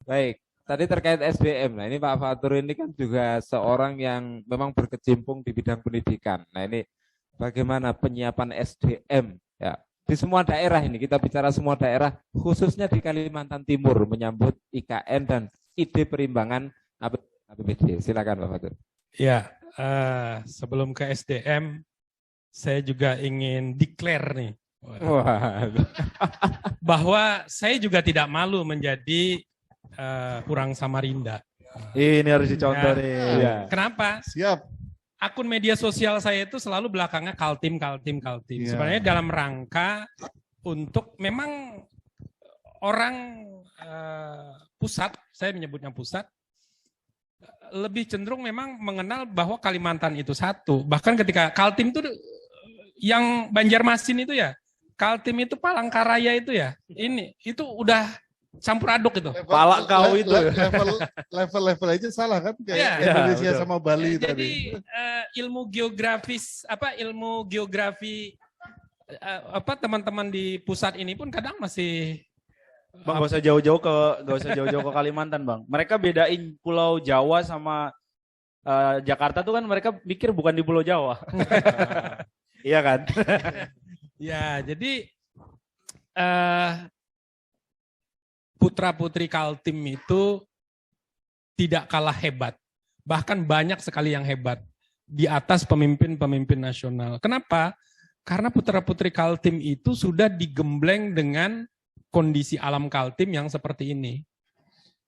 Baik, tadi terkait SDM. Nah, ini Pak Fatur ini kan juga seorang yang memang berkecimpung di bidang pendidikan. Nah, ini bagaimana penyiapan SDM ya di semua daerah ini. Kita bicara semua daerah, khususnya di Kalimantan Timur menyambut IKN dan ide perimbangan APBD. Silakan Pak Fatur. Ya, sebelum ke SDM, saya juga ingin declare nih bahwa saya juga tidak malu menjadi orang Samarinda. Ini harus dicontoh nih. Ya. Kenapa? Siap. Akun media sosial saya itu selalu belakangnya Kaltim. Ya. Sebenarnya dalam rangka untuk memang orang pusat, saya menyebutnya pusat, lebih cenderung memang mengenal bahwa Kalimantan itu satu. Bahkan ketika Kaltim itu yang Banjarmasin itu ya, Kaltim itu Palangkaraya itu ya, ini itu udah campur aduk itu. Palak kau itu. Level aja salah kan kayak Ya, Indonesia betul. sama Bali jadi tadi. ilmu geografi teman-teman di pusat ini pun kadang masih Bang, gak usah jauh-jauh ke Kalimantan, Bang. Mereka bedain Pulau Jawa sama Jakarta tuh kan mereka pikir bukan di Pulau Jawa. Iya kan? ya, jadi putra-putri Kaltim itu tidak kalah hebat. Bahkan banyak sekali yang hebat di atas pemimpin-pemimpin nasional. Kenapa? Karena putra-putri Kaltim itu sudah digembleng dengan kondisi alam Kaltim yang seperti ini.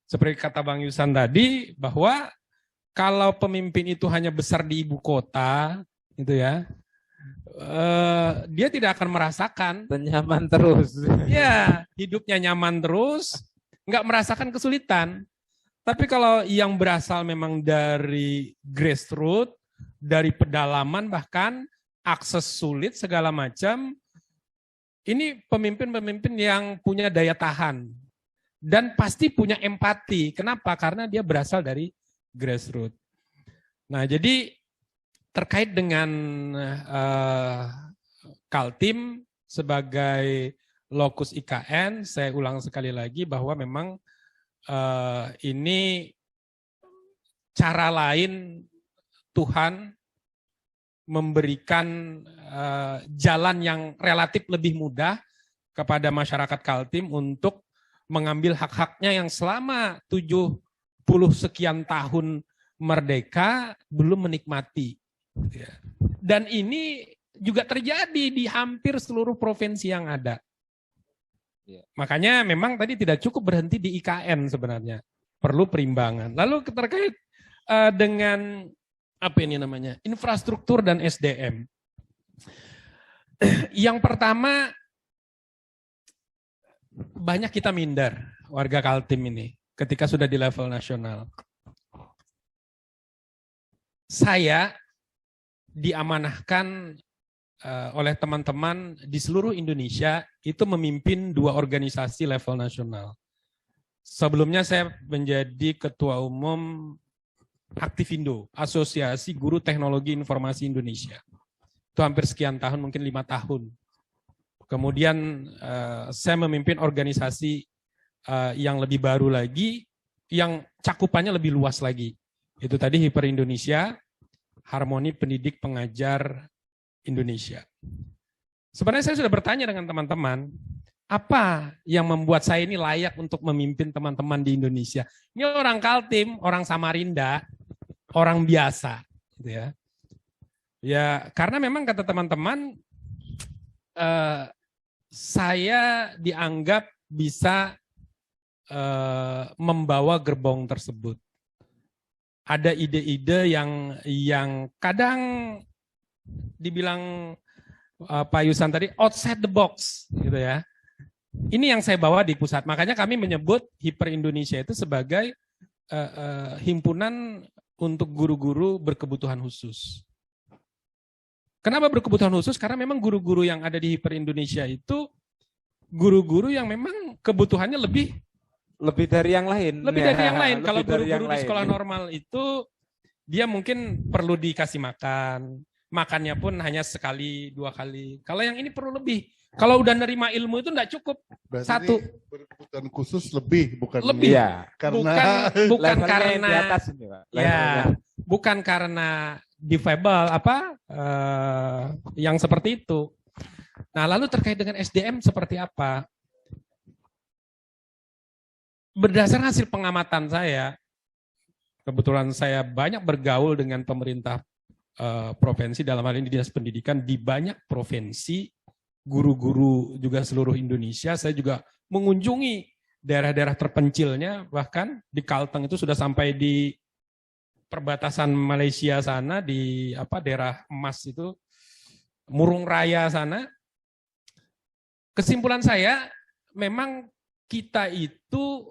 Seperti kata Bang Yusan tadi, bahwa kalau pemimpin itu hanya besar di ibu kota, gitu ya, dia tidak akan merasakan. Nyaman terus. Ya, hidupnya nyaman terus, nggak merasakan kesulitan. Tapi kalau yang berasal memang dari grassroots, dari pedalaman bahkan, akses sulit segala macam, ini pemimpin-pemimpin yang punya daya tahan dan pasti punya empati. Kenapa? Karena dia berasal dari grassroots. Nah, jadi terkait dengan Kaltim sebagai lokus IKN, saya ulang sekali lagi bahwa memang ini cara lain Tuhan memberikan jalan yang relatif lebih mudah kepada masyarakat Kaltim untuk mengambil hak-haknya yang selama 70 sekian tahun merdeka belum menikmati. Dan ini juga terjadi di hampir seluruh provinsi yang ada. Makanya memang tadi tidak cukup berhenti di IKN sebenarnya. Perlu perimbangan. Lalu terkait dengan apa ini namanya? Infrastruktur dan SDM. Yang pertama, banyak kita minder warga Kaltim ini ketika sudah di level nasional. Saya diamanahkan oleh teman-teman di seluruh Indonesia itu memimpin 2 organisasi level nasional. Sebelumnya saya menjadi ketua umum Aktivindo, Asosiasi Guru Teknologi Informasi Indonesia. Itu hampir sekian tahun, mungkin 5 tahun. Kemudian saya memimpin organisasi yang lebih baru lagi, yang cakupannya lebih luas lagi. Itu tadi Hiper Indonesia, Harmoni Pendidik Pengajar Indonesia. Sebenarnya saya sudah bertanya dengan teman-teman, apa yang membuat saya ini layak untuk memimpin teman-teman di Indonesia? Ini orang Kaltim, orang Samarinda, orang biasa, gitu ya. Ya, karena memang kata teman-teman, saya dianggap bisa membawa gerbong tersebut. Ada ide-ide yang kadang dibilang Pak Yusan tadi outside the box, gitu ya. Ini yang saya bawa di pusat. Makanya kami menyebut Hiper Indonesia itu sebagai himpunan untuk guru-guru berkebutuhan khusus. Kenapa berkebutuhan khusus? Karena memang guru-guru yang ada di Hiper Indonesia itu guru-guru yang memang kebutuhannya lebih dari yang lain. Lebih dari yang lain. Kalau dari yang guru-guru di lain. sekolah normal itu dia mungkin perlu dikasih makan. Makannya pun hanya sekali, 2 kali. Kalau yang ini perlu lebih. Kalau udah nerima ilmu itu enggak cukup. Berarti Satu. ini berkebutuhan khusus lebih, bukan Lebih. Iya. karena Bukan Levelnya yang karena di atas ini, Pak. ya, Levelnya. bukan karena difabel yang seperti itu. Nah, lalu terkait dengan SDM seperti apa? Berdasarkan hasil pengamatan saya, kebetulan saya banyak bergaul dengan pemerintah provinsi, dalam hal ini dinas pendidikan di banyak provinsi, guru-guru juga seluruh Indonesia. Saya juga mengunjungi daerah-daerah terpencilnya, bahkan di Kalteng itu sudah sampai di perbatasan Malaysia sana, di daerah emas itu, Murung Raya sana. Kesimpulan saya, memang kita itu,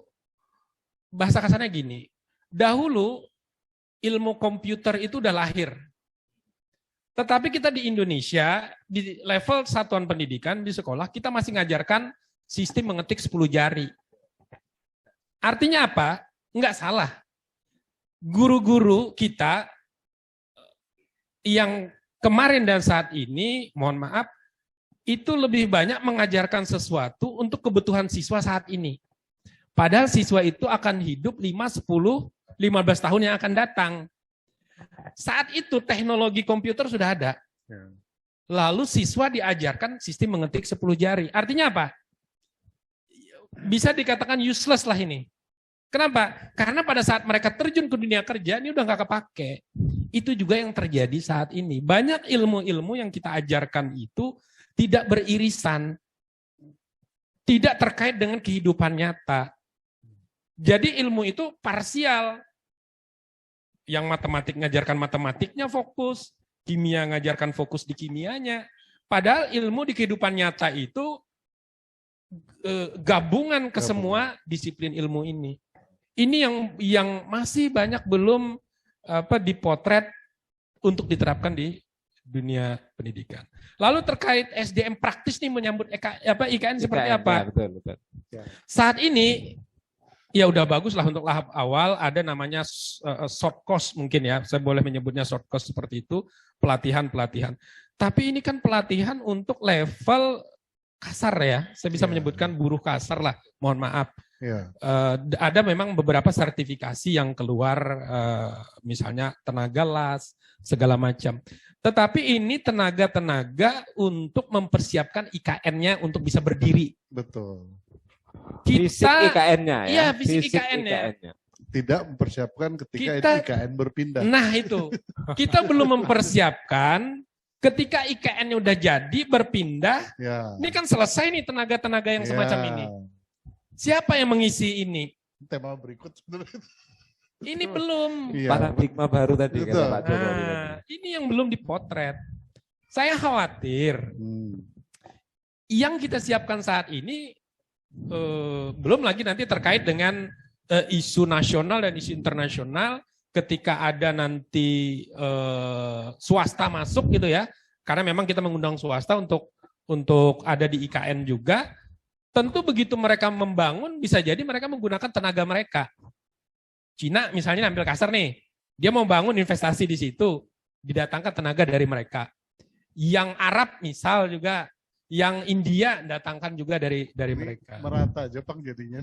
bahasa kasarnya gini, dahulu ilmu komputer itu udah lahir. Tetapi kita di Indonesia, di level satuan pendidikan, di sekolah, kita masih ngajarkan sistem mengetik 10 jari. Artinya apa? Enggak salah. Guru-guru kita yang kemarin dan saat ini, mohon maaf, itu lebih banyak mengajarkan sesuatu untuk kebutuhan siswa saat ini. Padahal siswa itu akan hidup 5, 10, 15 tahun yang akan datang. Saat itu teknologi komputer sudah ada. Lalu siswa diajarkan sistem mengetik 10 jari. Artinya apa? Bisa dikatakan useless lah ini. Kenapa? Karena pada saat mereka terjun ke dunia kerja, ini udah nggak kepake. Itu juga yang terjadi saat ini. Banyak ilmu-ilmu yang kita ajarkan itu tidak beririsan. Tidak terkait dengan kehidupan nyata. Jadi ilmu itu parsial. Yang matematik ngajarkan matematiknya fokus, kimia ngajarkan fokus di kimianya. Padahal ilmu di kehidupan nyata itu gabungan ke semua disiplin ilmu ini. Ini yang masih banyak belum dipotret untuk diterapkan di dunia pendidikan. Lalu terkait SDM praktis nih menyambut IKN seperti apa? Ya, betul. Saat ini ya udah bagus lah untuk tahap awal, ada namanya short course mungkin ya, saya boleh menyebutnya short course seperti itu, pelatihan. Tapi ini kan pelatihan untuk level kasar ya, saya bisa menyebutkan buruh kasar lah, mohon maaf. Ada memang beberapa sertifikasi yang keluar, misalnya tenaga las, segala macam. Tetapi ini tenaga-tenaga untuk mempersiapkan IKN-nya untuk bisa berdiri. betul. Fisik IKN-nya ya. Iya, fisik IKN-nya. Tidak mempersiapkan ketika IKN berpindah. Nah itu, kita belum mempersiapkan ketika IKN-nya udah jadi berpindah. Ya. Ini kan selesai nih tenaga-tenaga yang semacam ini. Siapa yang mengisi ini? Tema berikut sebenarnya. Ini belum. Paradigma baru tadi kata Pak Jokowi. Ini yang belum dipotret. Saya khawatir yang kita siapkan saat ini belum lagi nanti terkait dengan isu nasional dan isu internasional ketika ada nanti swasta masuk gitu ya. Karena memang kita mengundang swasta untuk ada di IKN juga. Tentu begitu mereka membangun bisa jadi mereka menggunakan tenaga mereka. Cina misalnya ambil kasar nih, dia mau bangun investasi di situ, didatangkan tenaga dari mereka. Yang Arab misal juga, yang India datangkan juga dari mereka. Merata Jepang jadinya.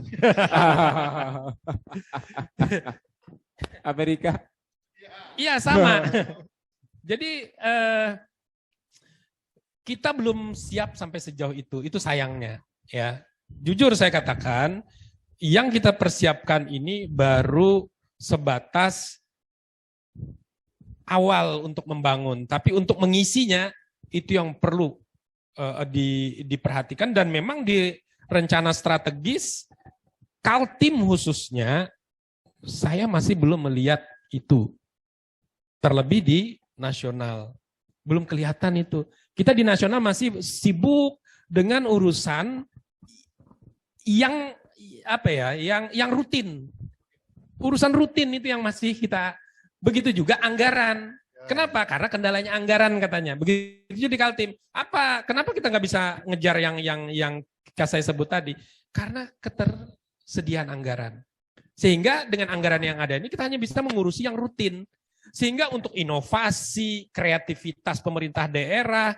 Amerika. Iya sama. Jadi kita belum siap sampai sejauh itu sayangnya. Ya, jujur saya katakan, yang kita persiapkan ini baru sebatas awal untuk membangun, tapi untuk mengisinya itu yang perlu diperhatikan dan memang di rencana strategis Kaltim khususnya saya masih belum melihat itu. Terlebih di nasional belum kelihatan itu. Kita di nasional masih sibuk dengan urusan yang rutin. Urusan rutin itu yang masih kita, begitu juga anggaran. Kenapa? Karena kendalanya anggaran katanya. Begitu di Kaltim. Kenapa kita nggak bisa ngejar yang saya sebut tadi? Karena ketersediaan anggaran. Sehingga dengan anggaran yang ada ini kita hanya bisa mengurusi yang rutin. Sehingga untuk inovasi, kreativitas pemerintah daerah,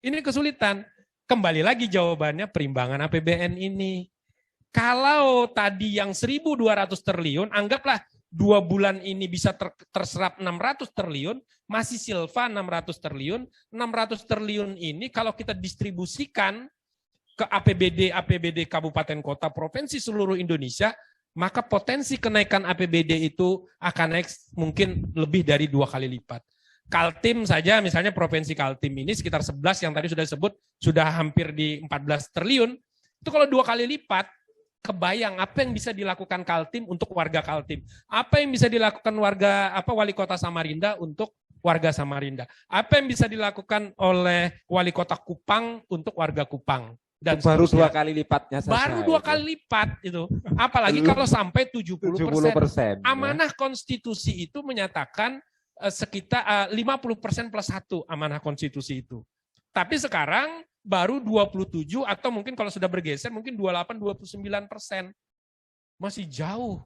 ini kesulitan. kembali lagi jawabannya perimbangan APBN ini. Kalau tadi yang 1.200 triliun, anggaplah 2 bulan ini bisa terserap 600 triliun, masih silva 600 triliun. 600 triliun ini kalau kita distribusikan ke APBD kabupaten kota provinsi seluruh Indonesia, maka potensi kenaikan APBD itu akan naik mungkin lebih dari 2 kali lipat. Kaltim saja, misalnya Provinsi Kaltim ini sekitar 11 yang tadi sudah disebut, sudah hampir di 14 triliun. Itu kalau 2 kali lipat, kebayang apa yang bisa dilakukan Kaltim untuk warga Kaltim. Apa yang bisa dilakukan wali kota Samarinda untuk warga Samarinda. Apa yang bisa dilakukan oleh wali kota Kupang untuk warga Kupang. Dan baru 2 kali lipatnya saja. Baru 2 kali lipat itu. Apalagi kalau sampai 70%. Amanah konstitusi itu menyatakan sekitar 50% plus 1 amanah konstitusi itu. Tapi sekarang baru 27 atau mungkin kalau sudah bergeser mungkin 28-29%. Masih jauh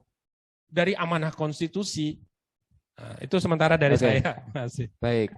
dari amanah konstitusi. Nah, itu sementara dari saya. Masih. Baik.